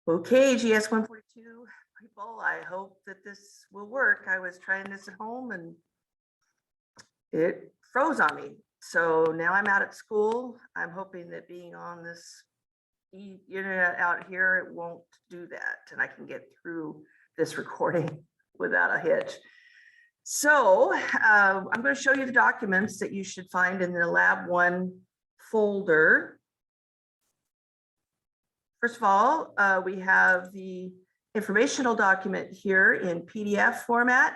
Okay, GS 142 people, I hope that this will work. I was trying this at home and it froze on me. So now I'm out at school. I'm hoping that being on this internet out here, it won't do that and I can get through this recording without a hitch. So I'm going to show you the documents that you should find in the Lab 1 folder. First of all, we have the informational document here in PDF format,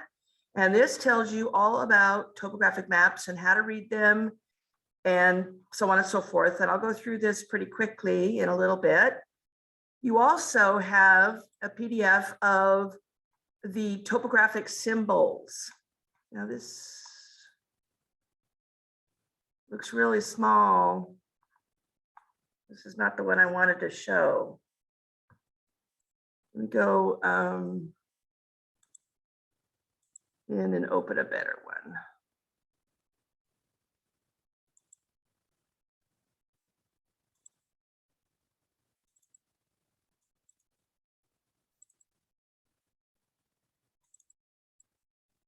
and this tells you all about topographic maps and how to read them and so on and so forth. And I'll go through this pretty quickly in a little bit. You also have a PDF of the topographic symbols. Now this looks really small. This is not the one I wanted to show. Let me go in and open a better one.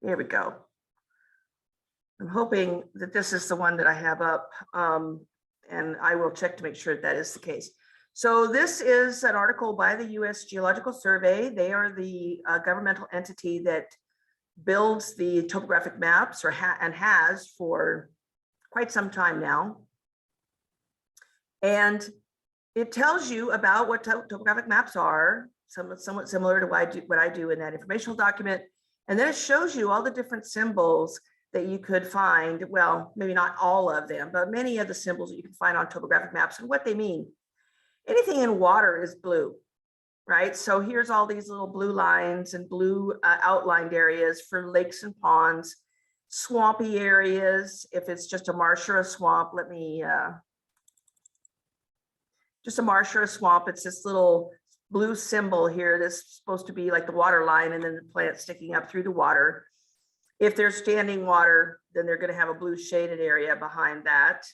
There we go. I'm hoping that this is the one that I have up, and I will check to make sure that is the case. So this is an article by the U.S. Geological Survey. They are the governmental entity that builds the topographic maps, and has for quite some time now. And it tells you about what topographic maps are, somewhat similar to what I do in that informational document. And then it shows you all the different symbols that you could find. Well, maybe not all of them, but many of the symbols that you can find on topographic maps and what they mean. Anything in water is blue, right? So here's all these little blue lines and blue outlined areas for lakes and ponds, swampy areas. If it's just a marsh or a swamp, just a marsh or a swamp, it's this little blue symbol here that's supposed to be like the water line and then the plant sticking up through the water. If there's standing water, then they're going to have a blue shaded area behind that.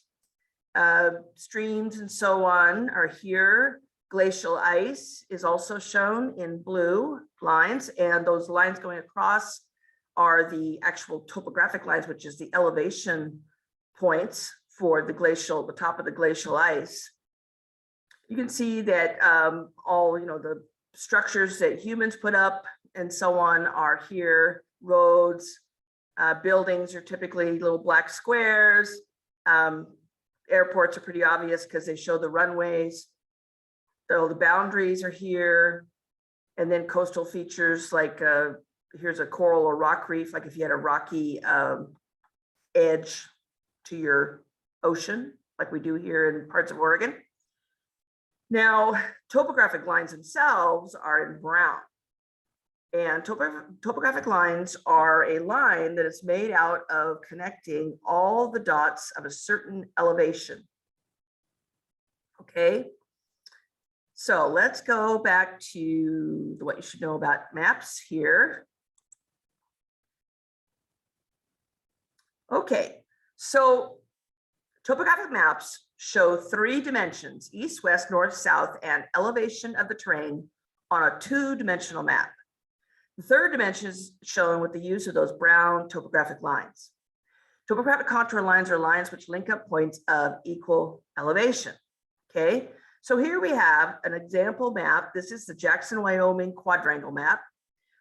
Streams and so on are here. Glacial ice is also shown in blue lines, and those lines going across are the actual topographic lines, which is the elevation points for the top of the glacial ice. You can see that all the structures that humans put up and so on are here. Roads, buildings are typically little black squares. Airports are pretty obvious because they show the runways. So the boundaries are here. And then coastal features like here's a coral or rock reef, like if you had a rocky edge to your ocean, like we do here in parts of Oregon. Now, topographic lines themselves are in brown. And topographic lines are a line that is made out of connecting all the dots of a certain elevation. Okay, so let's go back to what you should know about maps here. Okay, so topographic maps show 3 dimensions: east, west, north, south, and elevation of the terrain on a 2-dimensional map. The 3rd dimension is shown with the use of those brown topographic lines. Topographic contour lines are lines which link up points of equal elevation. Okay, so here we have an example map. This is the Jackson, Wyoming quadrangle map,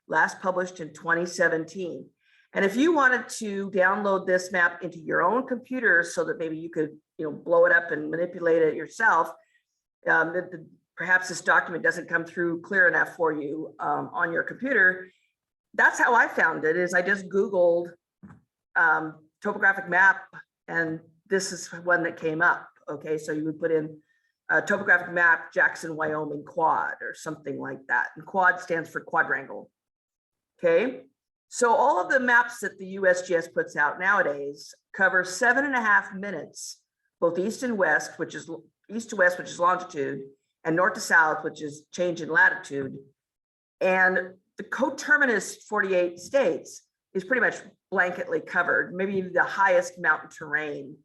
last published in 2017. And if you wanted to download this map into your own computer so that maybe you could blow it up and manipulate it yourself, perhaps this document doesn't come through clear enough for you on your computer. That's how I found it. Is I just Googled topographic map, and this is one that came up. Okay, so you would put in topographic map Jackson, Wyoming quad or something like that. And quad stands for quadrangle. Okay, so all of the maps that the USGS puts out nowadays cover 7.5 minutes, both east and west, which is east to west, which is longitude, and north to south, which is change in latitude. And the coterminous 48 states is pretty much blanketly covered. Maybe the highest mountain terrain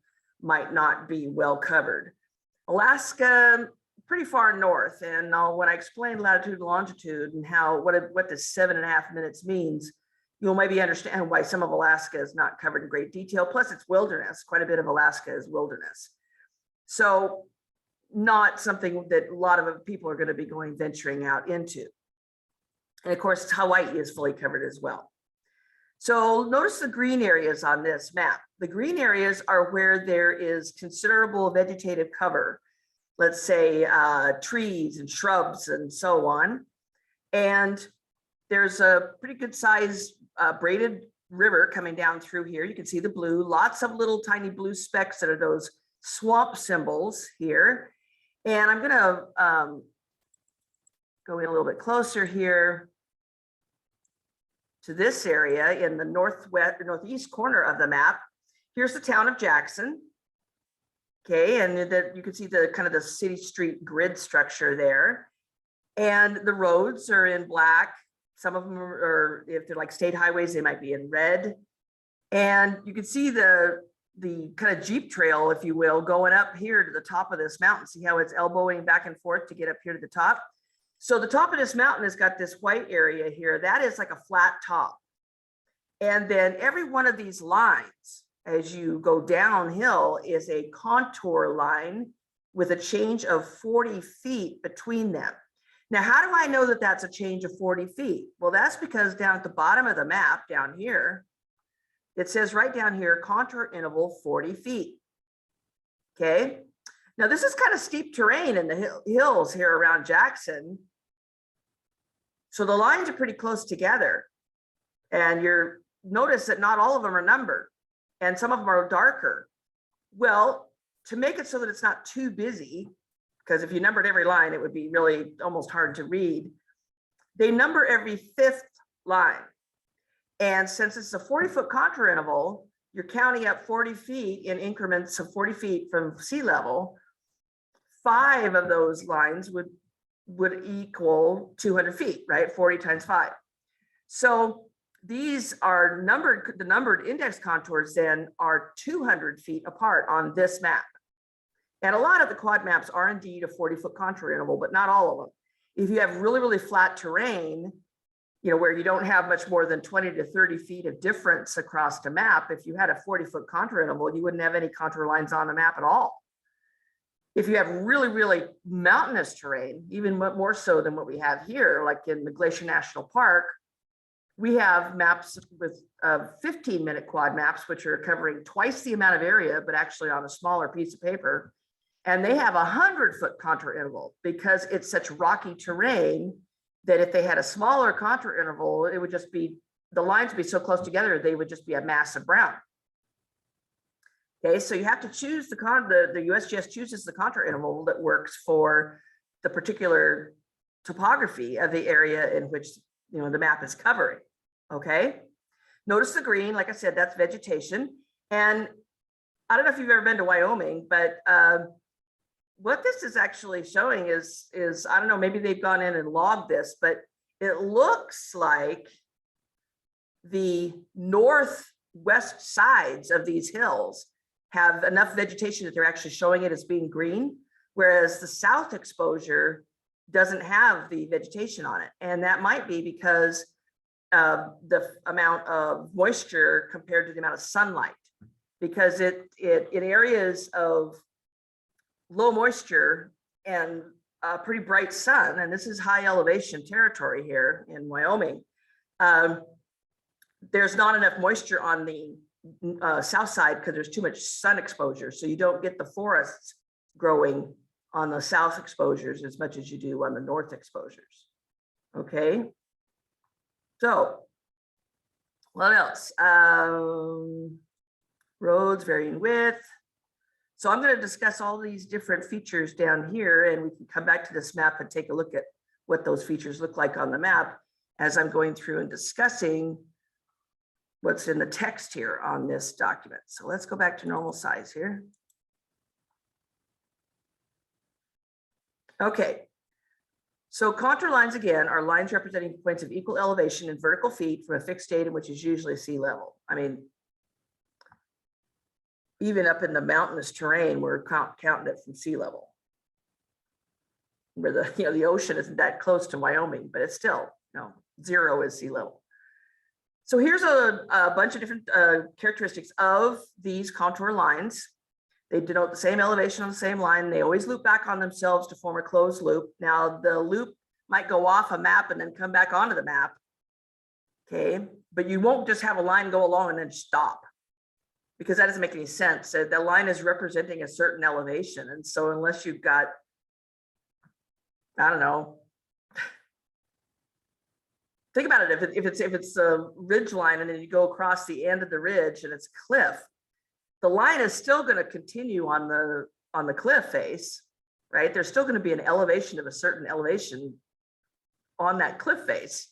might not be well covered. Alaska pretty far north. And when I explain latitude and longitude and what this 7.5 minutes means, you'll maybe understand why some of Alaska is not covered in great detail. Plus it's wilderness. Quite a bit of Alaska is wilderness. So not something that a lot of people are going to be venturing out into. And of course, Hawaii is fully covered as well. So notice the green areas on this map. The green areas are where there is considerable vegetative cover. Let's say trees and shrubs and so on. And there's a pretty good size braided river coming down through here. You can see the blue, lots of little tiny blue specks that are those swamp symbols here. And I'm gonna go in a little bit closer here to this area in the northeast corner of the map. Here's the town of Jackson. Okay, and that you can see the kind of the city street grid structure there. And the roads are in black. Some of them are, if they're like state highways, they might be in red. And you can see the kind of Jeep trail, if you will, going up here to the top of this mountain. See how it's elbowing back and forth to get up here to the top? So the top of this mountain has got this white area here. That is like a flat top. And then every one of these lines, as you go downhill, is a contour line with a change of 40 feet between them. Now, how do I know that that's a change of 40 feet? Well, that's because down at the bottom of the map down here, it says right down here, contour interval 40 feet. Okay. Now, this is kind of steep terrain in the hills here around Jackson. So the lines are pretty close together. And notice that not all of them are numbered. And some of them are darker. Well, to make it so that it's not too busy, because if you numbered every line, it would be really almost hard to read. They number every 5th line. And since it's a 40-foot contour interval, you're counting up 40 feet in increments of 40 feet from sea level. 5 of those lines would equal 200 feet, right? 40 times 5. So these are numbered, the numbered index contours then are 200 feet apart on this map. And a lot of the quad maps are indeed a 40-foot contour interval, but not all of them. If you have really, really flat terrain, where you don't have much more than 20 to 30 feet of difference across the map, if you had a 40-foot contour interval, you wouldn't have any contour lines on the map at all. If you have really, really mountainous terrain, even more so than what we have here, like in the Glacier National Park, we have maps with 15-minute quad maps, which are covering twice the amount of area, but actually on a smaller piece of paper. And they have a 100-foot contour interval because it's such rocky terrain that if they had a smaller contour interval, it would just be, the lines would be so close together, they would just be a mass of brown. Okay, so you have to choose the USGS chooses the contour interval that works for the particular topography of the area in which the map is covering. Okay, notice the green, like I said, that's vegetation. And I don't know if you've ever been to Wyoming, but what this is actually showing is I don't know, maybe they've gone in and logged this, but it looks like the northwest sides of these hills have enough vegetation that they're actually showing it as being green, whereas the south exposure doesn't have the vegetation on it. And that might be because the amount of moisture compared to the amount of sunlight, because in areas of low moisture and pretty bright sun, and this is high elevation territory here in Wyoming, there's not enough moisture on the south side because there's too much sun exposure. So you don't get the forests growing on the south exposures as much as you do on the north exposures. Okay. So what else? Roads varying width. So I'm going to discuss all these different features down here, and we can come back to this map and take a look at what those features look like on the map as I'm going through and discussing what's in the text here on this document. So let's go back to normal size here. Okay. So contour lines, again, are lines representing points of equal elevation in vertical feet from a fixed datum, which is usually sea level. I mean, even up in the mountainous terrain, we're counting it from sea level. where the, the ocean isn't that close to Wyoming, but it's still, 0 is sea level. So here's a bunch of different characteristics of these contour lines. They denote the same elevation on the same line. They always loop back on themselves to form a closed loop. Now the loop might go off a map and then come back onto the map. Okay, but you won't just have a line go along and then stop, because that doesn't make any sense. The line is representing a certain elevation. And so unless you've got, I don't know, think about it. If it's a ridge line and then you go across the end of the ridge and it's a cliff, the line is still going to continue on the cliff face, right? There's still going to be an elevation of a certain elevation on that cliff face.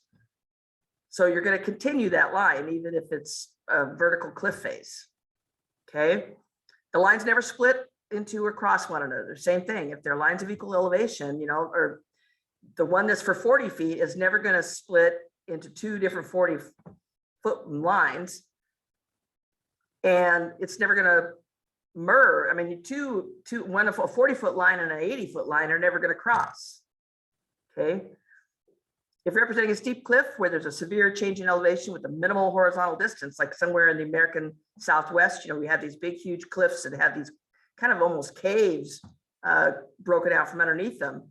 So you're going to continue that line, even if it's a vertical cliff face. Okay. The lines never split into or cross one another. Same thing. If they're lines of equal elevation, or the one that's for 40 feet is never going to split into two different 40-foot lines. And it's never going to merge. I mean, one of a 40-foot line and an 80-foot line are never going to cross. Okay. If you're representing a steep cliff where there's a severe change in elevation with a minimal horizontal distance, like somewhere in the American Southwest, we have these big, huge cliffs that have these kind of almost caves broken out from underneath them.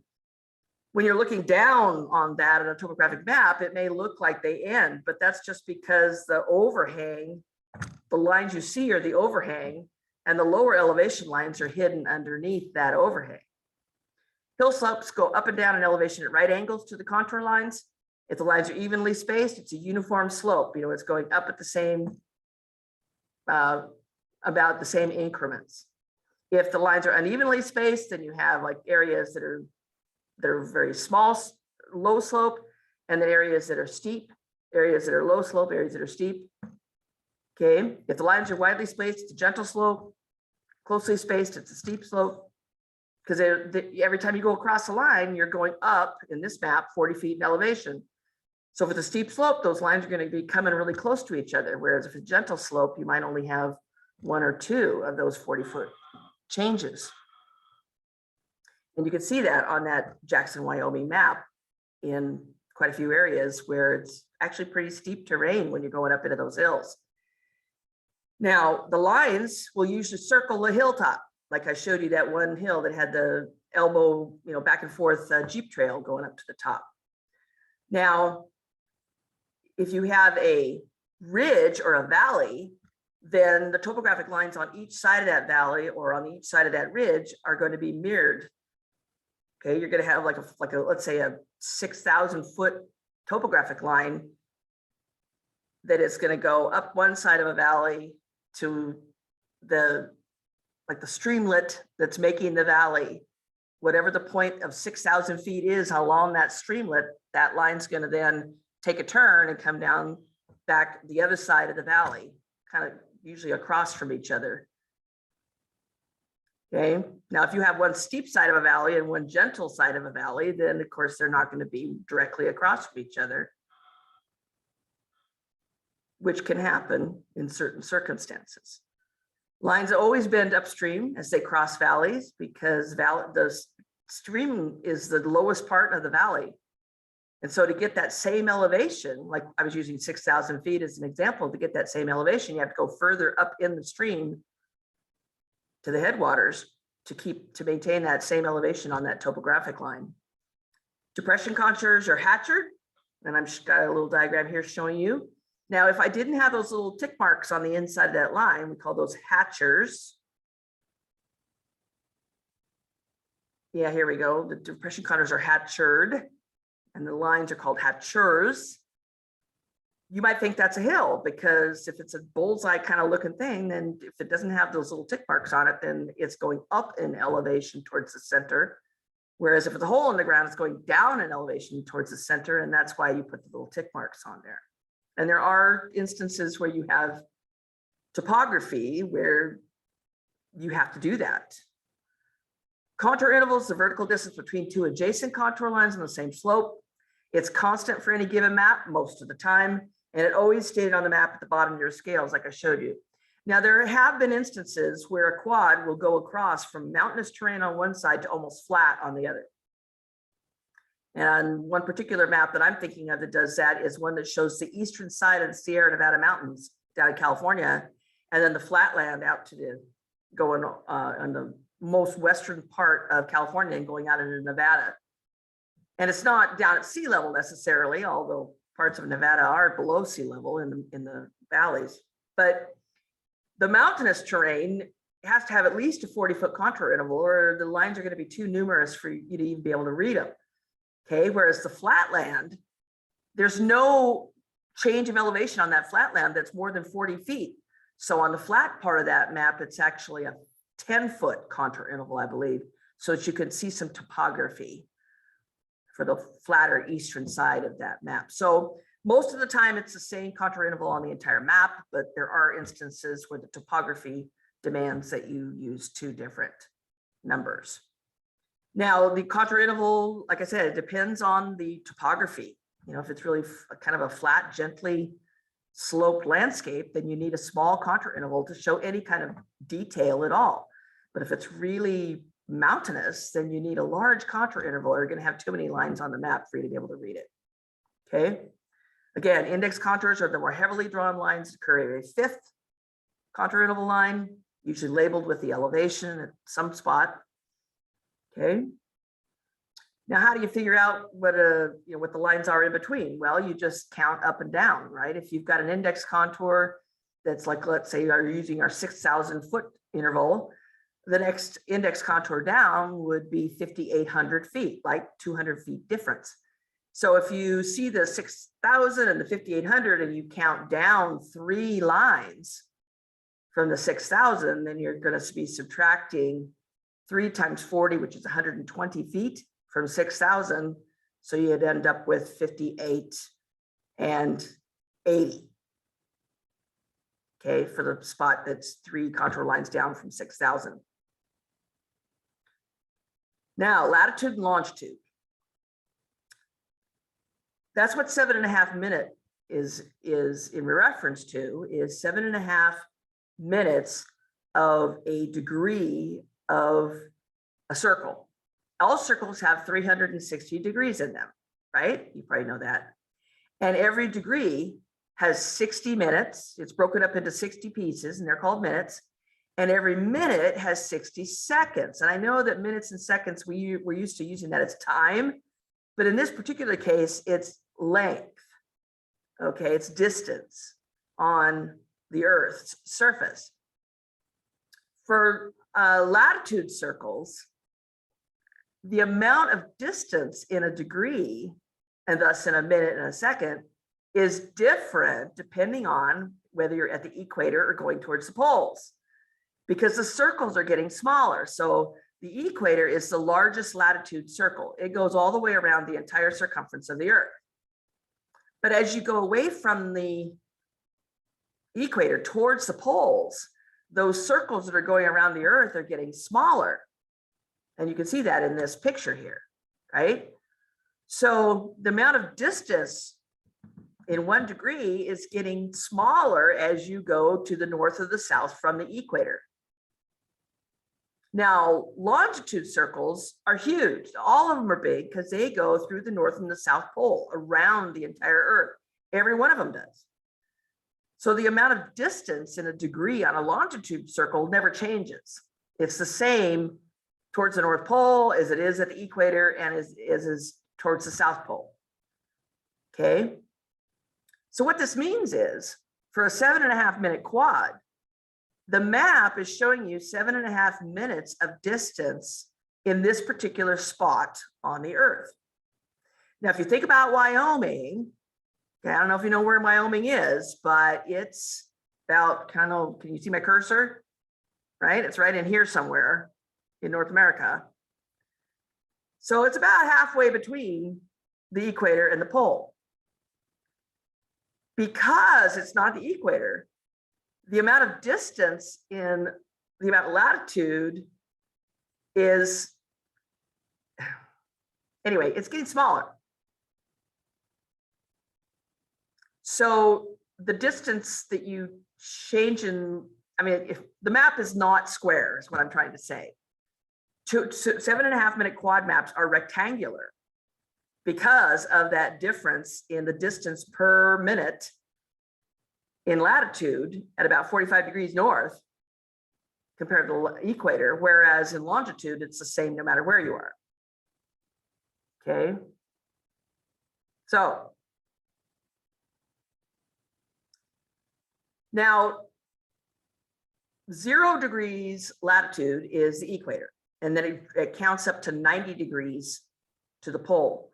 When you're looking down on that in a topographic map, it may look like they end, but that's just because the overhang, the lines you see are the overhang, and the lower elevation lines are hidden underneath that overhang. Hill slopes go up and down in elevation at right angles to the contour lines. If the lines are evenly spaced, it's a uniform slope. It's going up at the same, about the same increments. If the lines are unevenly spaced, then you have like areas that are very small, low slope, and then areas that are steep, areas that are low slope, areas that are steep. Okay. If the lines are widely spaced, it's a gentle slope. Closely spaced, it's a steep slope. Because every time you go across a line, you're going up in this map 40 feet in elevation. So if it's a steep slope, those lines are going to be coming really close to each other. Whereas if it's a gentle slope, you might only have 1 or 2 of those 40-foot changes. And you can see that on that Jackson, Wyoming map in quite a few areas where it's actually pretty steep terrain when you're going up into those hills. Now, the lines will usually circle the hilltop. Like I showed you that one hill that had the elbow, back and forth Jeep trail going up to the top. Now, if you have a ridge or a valley, then the topographic lines on each side of that valley or on each side of that ridge are going to be mirrored. Okay, you're going to have like a let's say a 6,000-foot topographic line that is going to go up one side of a valley to the streamlet that's making the valley. Whatever the point of 6,000 feet is along that streamlet, that line's going to then take a turn and come down back the other side of the valley, kind of usually across from each other. Okay, now if you have one steep side of a valley and one gentle side of a valley, then of course they're not going to be directly across from each other, which can happen in certain circumstances. Lines always bend upstream as they cross valleys because the stream is the lowest part of the valley. And so to get that same elevation, like I was using 6,000 feet as an example, to get that same elevation, you have to go further up in the stream to the headwaters to maintain that same elevation on that topographic line. Depression contours are hatchered, and I've got a little diagram here showing you. Now, if I didn't have those little tick marks on the inside of that line, we call those hatchers. Yeah, here we go. The depression contours are hatchered, and the lines are called hatchers. You might think that's a hill because if it's a bullseye kind of looking thing, then if it doesn't have those little tick marks on it, then it's going up in elevation towards the center. Whereas if it's a hole in the ground, it's going down in elevation towards the center, and that's why you put the little tick marks on there. And there are instances where you have topography where you have to do that. Contour interval is the vertical distance between two adjacent contour lines on the same slope. It's constant for any given map most of the time, and it always stated on the map at the bottom of your scales, like I showed you. Now, there have been instances where a quad will go across from mountainous terrain on one side to almost flat on the other. And one particular map that I'm thinking of that does that is one that shows the eastern side of the Sierra Nevada mountains down in California, and then the flatland out to the going on the most western part of California and going out into Nevada. And it's not down at sea level necessarily, although parts of Nevada are below sea level in the valleys. But the mountainous terrain has to have at least a 40-foot contour interval, or the lines are going to be too numerous for you to even be able to read them. Okay, whereas the flatland, there's no change of elevation on that flatland that's more than 40 feet. So on the flat part of that map, it's actually a 10-foot contour interval, I believe, so that you can see some topography for the flatter eastern side of that map. So most of the time it's the same contour interval on the entire map, but there are instances where the topography demands that you use two different numbers. Now, the contour interval, like I said, it depends on the topography. You know, if it's really kind of a flat, gently sloped landscape, then you need a small contour interval to show any kind of detail at all. But if it's really mountainous, then you need a large contour interval, or you're going to have too many lines on the map for you to be able to read it. Okay. Again, index contours are the more heavily drawn lines that carry a fifth contour interval line, usually labeled with the elevation at some spot. Okay. Now, how do you figure out what the lines are in between? Well, you just count up and down, right? If you've got an index contour that's like, let's say you're using our 6,000 foot interval, the next index contour down would be 5,800 feet, like 200 feet difference. So if you see the 6,000 and the 5,800 and you count down 3 lines from the 6,000, then you're going to be subtracting 3 times 40, which is 120 feet from 6,000. So you'd end up with 58 and 80. Okay, for the spot that's 3 contour lines down from 6,000. Now, latitude and longitude. That's what 7.5 minute is in reference to, is 7.5 minutes of a degree of a circle. All circles have 360 degrees in them, right? You probably know that. And every degree has 60 minutes. It's broken up into 60 pieces, and they're called minutes. And every minute has 60 seconds. And I know that minutes and seconds, we're used to using that as time, but in this particular case, it's length. Okay, it's distance on the Earth's surface. For latitude circles, the amount of distance in a degree, and thus in a minute and a second, is different depending on whether you're at the equator or going towards the poles, because the circles are getting smaller. So the equator is the largest latitude circle. It goes all the way around the entire circumference of the Earth. But as you go away from the equator towards the poles, those circles that are going around the Earth are getting smaller. And you can see that in this picture here, right? So the amount of distance in 1 degree is getting smaller as you go to the north or the south from the equator. Now, longitude circles are huge. All of them are big because they go through the North and the South Pole around the entire Earth. Every one of them does. So the amount of distance in a degree on a longitude circle never changes. It's the same towards the North Pole as it is at the equator and as is towards the South Pole. Okay. So what this means is, for a 7.5 minute quad, the map is showing you 7.5 minutes of distance in this particular spot on the Earth. Now, if you think about Wyoming, okay, I don't know if you know where Wyoming is, but it's about kind of, can you see my cursor? Right? It's right in here somewhere in North America. So it's about halfway between the equator and the pole. Because it's not the equator, the amount of distance in the amount of latitude is, anyway, it's getting smaller. So the distance that you change in, I mean, if the map is not square, is what I'm trying to say. 7.5 minute quad maps are rectangular because of that difference in the distance per minute in latitude at about 45 degrees north compared to the equator, whereas in longitude, it's the same no matter where you are. Okay. So now 0 degrees latitude is the equator, and then it counts up to 90 degrees to the pole.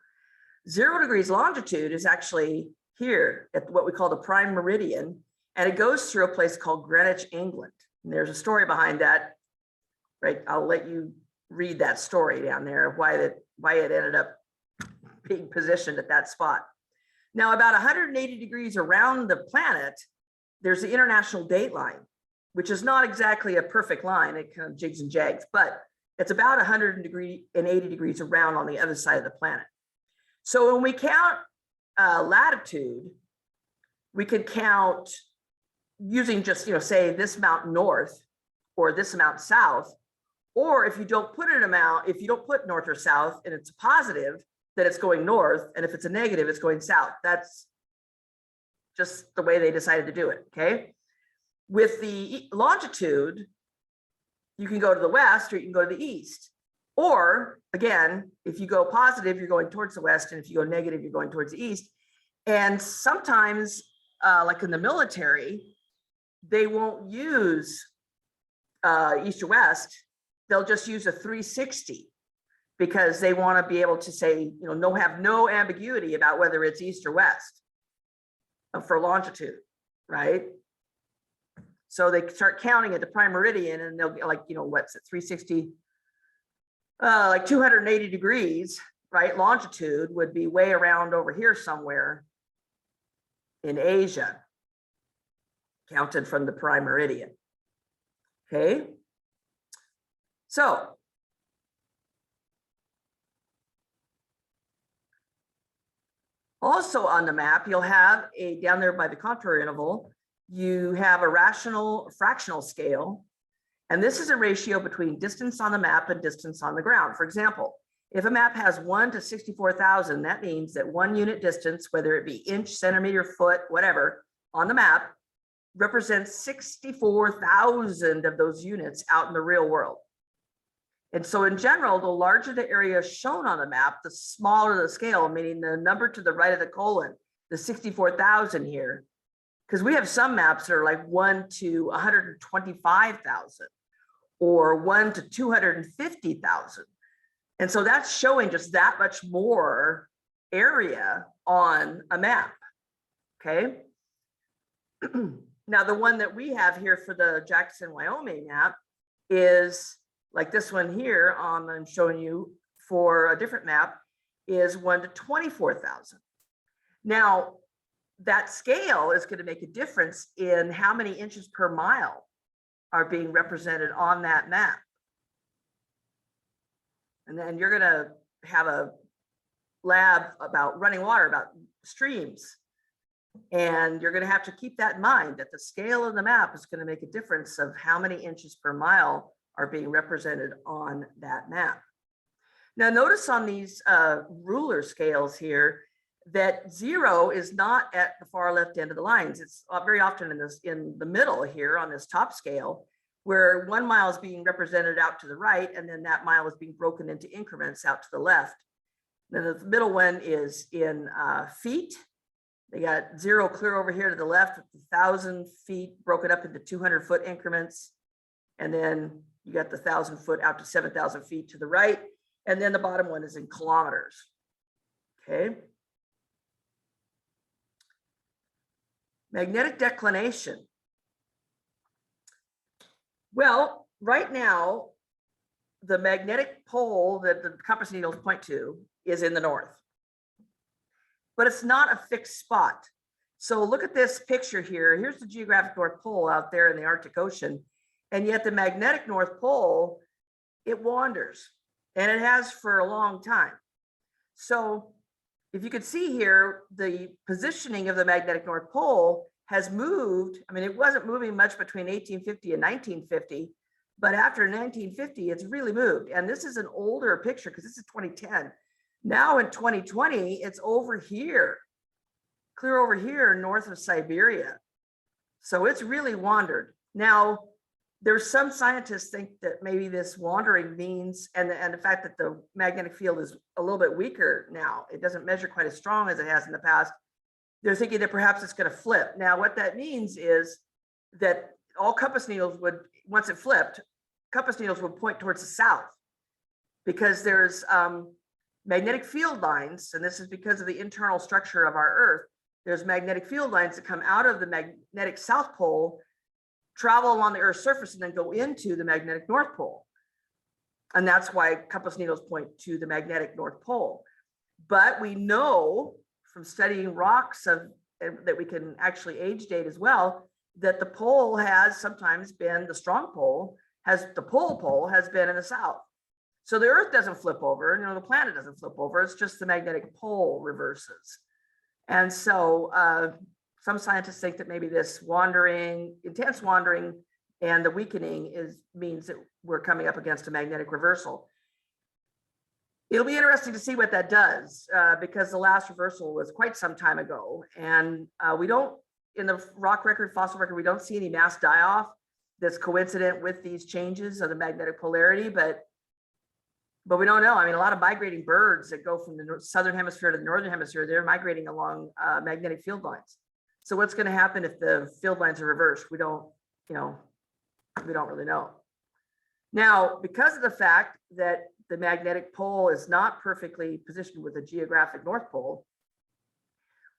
0 degrees longitude is actually here at what we call the prime meridian, and it goes through a place called Greenwich, England. And there's a story behind that, right? I'll let you read that story down there, why it ended up being positioned at that spot. Now, about 180 degrees around the planet, there's the international date line, which is not exactly a perfect line. It kind of jigs and jags, but it's about 180 degrees around on the other side of the planet. So when we count latitude, we could count using just, say this amount north or this amount south, or if you don't put an amount, if you don't put north or south and it's a positive, then it's going north, and if it's a negative, it's going south. That's just the way they decided to do it, okay? With the longitude, you can go to the west or you can go to the east. Or again, if you go positive, you're going towards the west, and if you go negative, you're going towards the east. And sometimes, like in the military, they won't use east or west. They'll just use a 360 because they want to be able to say, have no ambiguity about whether it's east or west for longitude, right? So they start counting at the prime meridian, and they'll get like, what's it, 360, like 280 degrees, right? Longitude would be way around over here somewhere in Asia, counted from the prime meridian. Okay. So also on the map, you'll have down there by the contour interval, you have a fractional scale. And this is a ratio between distance on the map and distance on the ground. For example, if a map has 1 to 64,000, that means that 1 unit distance, whether it be inch, centimeter, foot, whatever, on the map represents 64,000 of those units out in the real world. And so in general, the larger the area shown on the map, the smaller the scale, meaning the number to the right of the colon, the 64,000 here, because we have some maps that are like 1 to 125,000 or 1 to 250,000. And so that's showing just that much more area on a map, okay? Now, the one that we have here for the Jackson, Wyoming map is like this one here I'm showing you for a different map is 1 to 24,000. Now, that scale is going to make a difference in how many inches per mile are being represented on that map. And then you're going to have a lab about running water, about streams. And you're going to have to keep that in mind, that the scale of the map is going to make a difference of how many inches per mile are being represented on that map. Now, notice on these ruler scales here that 0 is not at the far left end of the lines. It's very often in the middle here on this top scale, where 1 mile is being represented out to the right, and then that mile is being broken into increments out to the left. Then the middle one is in feet. They got 0 clear over here to the left with 1,000 feet broken up into 200-foot increments. And then you got the 1,000 foot out to 7,000 feet to the right. And then the bottom one is in kilometers. Okay. Magnetic declination. Well, right now, the magnetic pole that the compass needles point to is in the north. But it's not a fixed spot. So look at this picture here. Here's the geographic North Pole out there in the Arctic Ocean. And yet the magnetic North Pole, it wanders. And it has for a long time. So if you could see here, the positioning of the magnetic North Pole has moved. I mean, it wasn't moving much between 1850 and 1950. But after 1950, it's really moved. And this is an older picture because this is 2010. Now in 2020, it's over here, clear over here north of Siberia. So it's really wandered. Now, there's some scientists think that maybe this wandering means, and the fact that the magnetic field is a little bit weaker now, it doesn't measure quite as strong as it has in the past. They're thinking that perhaps it's going to flip. Now, what that means is that all compass needles would, once it flipped, compass needles would point towards the south, because there's magnetic field lines, and this is because of the internal structure of our Earth. There's magnetic field lines that come out of the magnetic South Pole, travel along the Earth's surface, and then go into the magnetic North Pole. And that's why compass needles point to the magnetic North Pole. But we know from studying rocks that we can actually age date as well, that the pole has sometimes been, the strong pole, the pole has been in the south. So the Earth doesn't flip over, the planet doesn't flip over, it's just the magnetic pole reverses. And so some scientists think that maybe this wandering, intense wandering, and the weakening means that we're coming up against a magnetic reversal. It'll be interesting to see what that does, because the last reversal was quite some time ago. And we don't, in the rock record, fossil record, we don't see any mass die-off that's coincident with these changes of the magnetic polarity, but we don't know. I mean, a lot of migrating birds that go from the southern hemisphere to the northern hemisphere, they're migrating along magnetic field lines. So what's going to happen if the field lines are reversed? We don't really know. Now, because of the fact that the magnetic pole is not perfectly positioned with the geographic North Pole,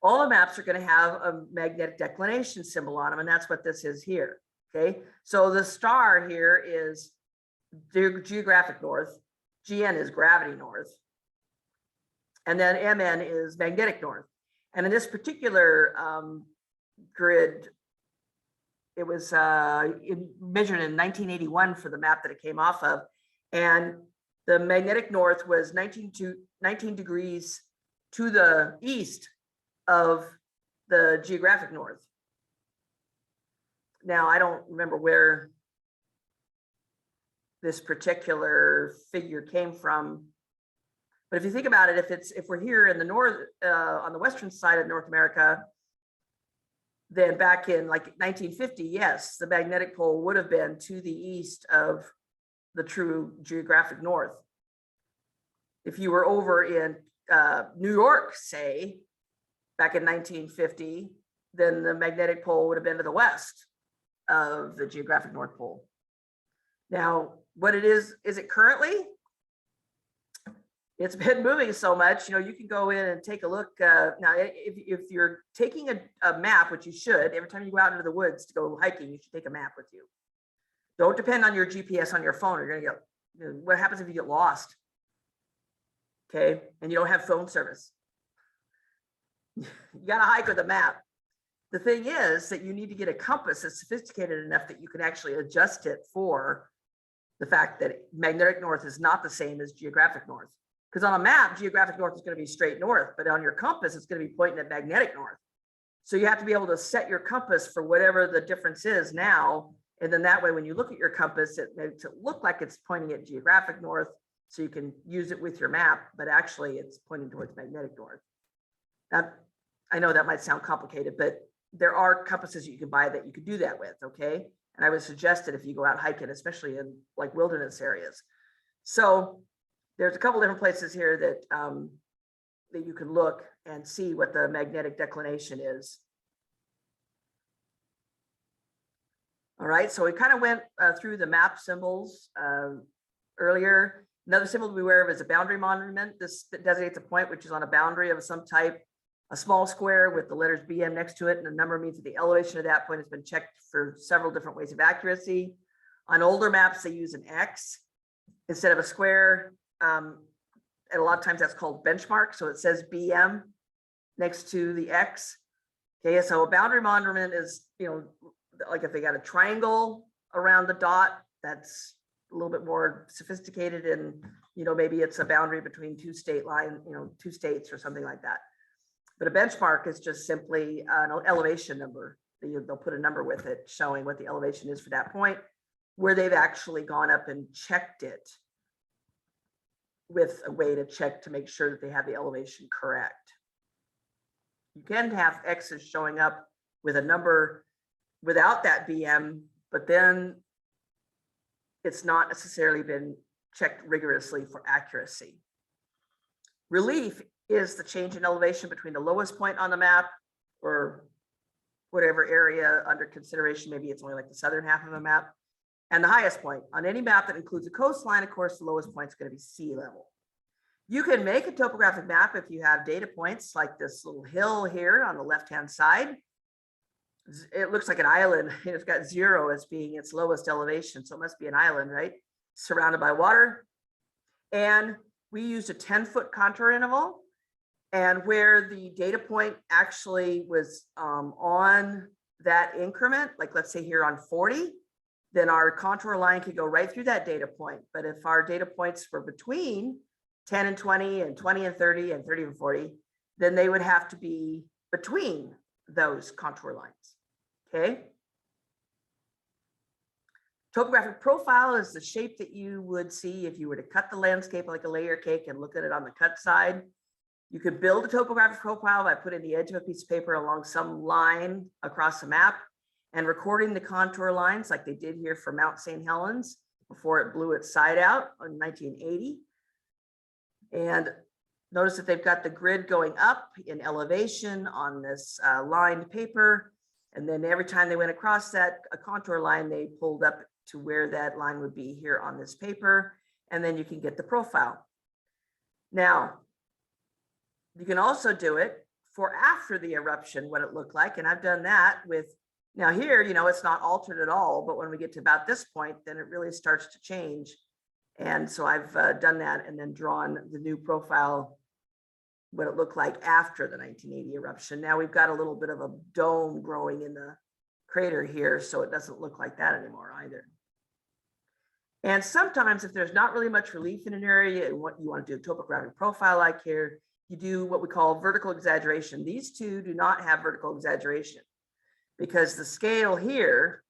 all the maps are going to have a magnetic declination symbol on them, and that's what this is here. Okay, so the star here is the geographic north, GN is gravity north, and then MN is magnetic north. And in this particular grid, it was measured in 1981 for the map that it came off of, and the magnetic north was 19 degrees to the east of the geographic north. Now, I don't remember where this particular figure came from, but if you think about it, if we're here in the north, on the western side of North America, then back in like 1950, yes, the magnetic pole would have been to the east of the true geographic north. If you were over in New York, say, back in 1950, then the magnetic pole would have been to the west of the geographic North Pole. Now, what it is it currently? It's been moving so much, you can go in and take a look. Now, if you're taking a map, which you should, every time you go out into the woods to go hiking, you should take a map with you. Don't depend on your GPS on your phone. You're going to get, what happens if you get lost? Okay, and you don't have phone service. You got to hike with a map. The thing is that you need to get a compass that's sophisticated enough that you can actually adjust it for the fact that magnetic north is not the same as geographic north. Because on a map, geographic north is going to be straight north, but on your compass, it's going to be pointing at magnetic north. So you have to be able to set your compass for whatever the difference is now. And then that way, when you look at your compass, it makes it look like it's pointing at geographic north, so you can use it with your map, but actually it's pointing towards magnetic north. Now, I know that might sound complicated, but there are compasses you can buy that you could do that with, okay? And I would suggest it if you go out hiking, especially in like wilderness areas. So there's a couple different places here that that you can look and see what the magnetic declination is. All right, so we kind of went through the map symbols earlier. Another symbol to be aware of is a boundary monument. This designates a point which is on a boundary of some type. A small square with the letters BM next to it, and the number means that the elevation of that point has been checked for several different ways of accuracy. On older maps, they use an X instead of a square. And a lot of times that's called benchmark. So it says BM next to the X. Okay, so a boundary monument is, like if they got a triangle around the dot, that's a little bit more sophisticated, and maybe it's a boundary between two state line, two states or something like that. But a benchmark is just simply an elevation number. They'll put a number with it showing what the elevation is for that point, where they've actually gone up and checked it. with a way to check to make sure that they have the elevation correct. You can have X's showing up with a number without that BM, but then it's not necessarily been checked rigorously for accuracy. Relief is the change in elevation between the lowest point on the map or whatever area under consideration. Maybe it's only like the southern half of the map, and the highest point. On any map that includes a coastline, of course, the lowest point is going to be sea level. You can make a topographic map if you have data points like this little hill here on the left-hand side. It looks like an island. It's got 0 as being its lowest elevation, so it must be an island, right? Surrounded by water. And we used a 10-foot contour interval. And where the data point actually was on that increment, like let's say here on 40, then our contour line could go right through that data point. But if our data points were between 10 and 20 and 20 and 30 and 30 and 40, then they would have to be between those contour lines. Okay. Topographic profile is the shape that you would see if you were to cut the landscape like a layer cake and look at it on the cut side. You could build a topographic profile by putting the edge of a piece of paper along some line across the map and recording the contour lines like they did here for Mount St. Helens before it blew its side out in 1980. And notice that they've got the grid going up in elevation on this lined paper. And then every time they went across that a contour line, they pulled up to where that line would be here on this paper. And then you can get the profile. Now, you can also do it for after the eruption, what it looked like. And I've done that with, now here, you know, it's not altered at all, but when we get to about this point, then it really starts to change. And so I've done that and then drawn the new profile, what it looked like after the 1980 eruption. Now we've got a little bit of a dome growing in the crater here, so it doesn't look like that anymore either. And sometimes if there's not really much relief in an area and what you want to do a topographic profile like here, you do what we call vertical exaggeration. These two do not have vertical exaggeration because the scale here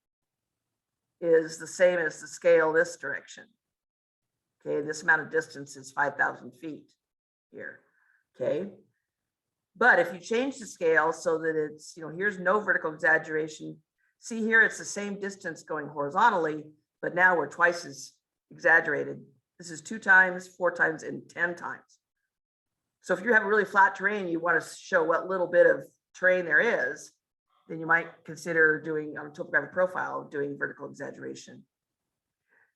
is the same as the scale this direction. Okay, this amount of distance is 5,000 feet here. Okay, but if you change the scale so that it's, you know, here's no vertical exaggeration. See here, it's the same distance going horizontally, but now we're twice as exaggerated. This is 2 times, 4 times, and 10 times. So if you have a really flat terrain, you want to show what little bit of terrain there is, then you might consider doing on a topographic profile, doing vertical exaggeration.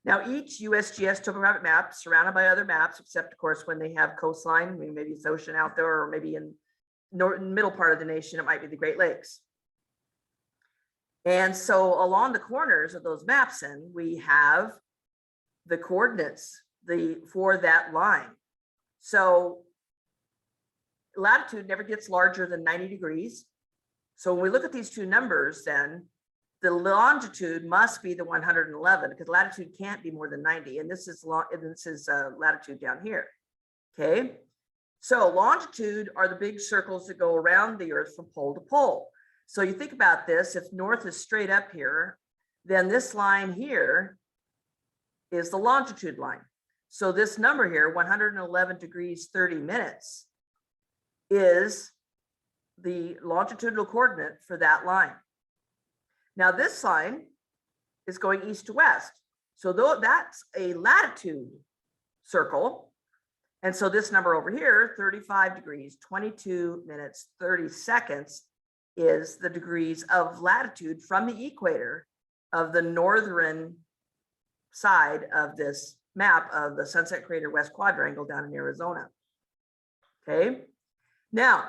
Now, each USGS topographic map surrounded by other maps, except of course, when they have coastline, maybe it's ocean out there, or maybe in middle part of the nation, it might be the Great Lakes. And so along the corners of those maps, then we have the coordinates for that line. So latitude never gets larger than 90 degrees. So when we look at these two numbers, then the longitude must be the 111 because latitude can't be more than 90. And this is latitude down here. Okay. So longitude are the big circles that go around the Earth from pole to pole. So you think about this, if north is straight up here, then this line here is the longitude line. So this number here, 111 degrees, 30 minutes, is the longitudinal coordinate for that line. Now this line is going east to west. So though that's a latitude circle. And so this number over here, 35 degrees, 22 minutes, 30 seconds is the degrees of latitude from the equator of the northern side of this map of the Sunset Crater West Quadrangle down in Arizona. Okay. Now,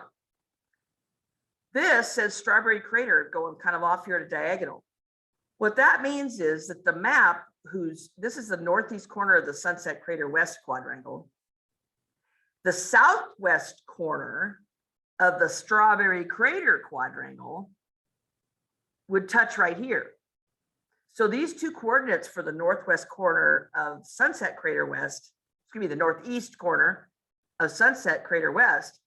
this says Strawberry Crater going kind of off here at a diagonal. What that means is that the map this is the northeast corner of the Sunset Crater West Quadrangle. The southwest corner of the Strawberry Crater Quadrangle would touch right here. So these two coordinates for the northwest corner of Sunset Crater West, excuse me, the northeast corner of Sunset Crater West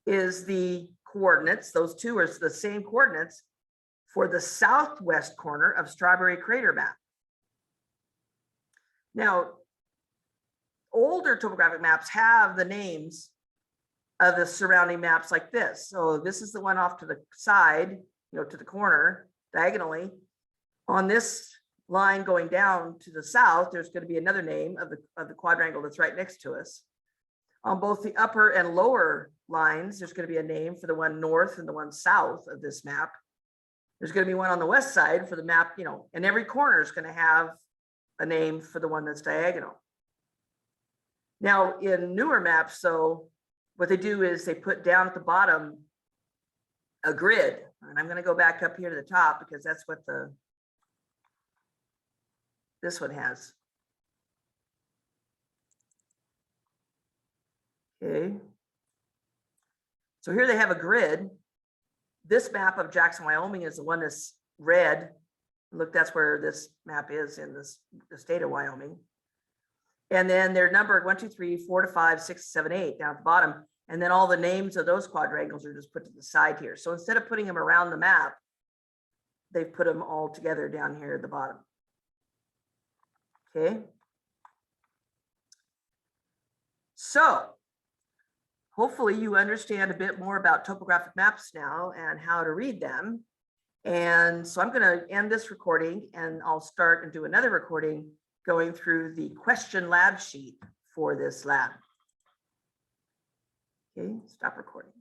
is the coordinates. Those two are the same coordinates for the southwest corner of Strawberry Crater map. Now, older topographic maps have the names of the surrounding maps like this. So this is the one off to the side, to the corner diagonally. On this line going down to the south, there's going to be another name of the quadrangle that's right next to us. On both the upper and lower lines, there's going to be a name for the one north and the one south of this map. There's going to be one on the west side for the map, and every corner is going to have a name for the one that's diagonal. Now, in newer maps, so what they do is they put down at the bottom a grid. And I'm going to go back up here to the top because that's what this one has. Okay. So here they have a grid. This map of Jackson, Wyoming is the one that's red. Look, that's where this map is in the state of Wyoming. And then they're numbered 1, 2, 3, 4 to 5, 6, 7, 8 down at the bottom. And then all the names of those quadrangles are just put to the side here. So instead of putting them around the map, they've put them all together down here at the bottom. Okay. So hopefully you understand a bit more about topographic maps now and how to read them. And so I'm going to end this recording and I'll start and do another recording going through the question lab sheet for this lab. Okay, stop recording.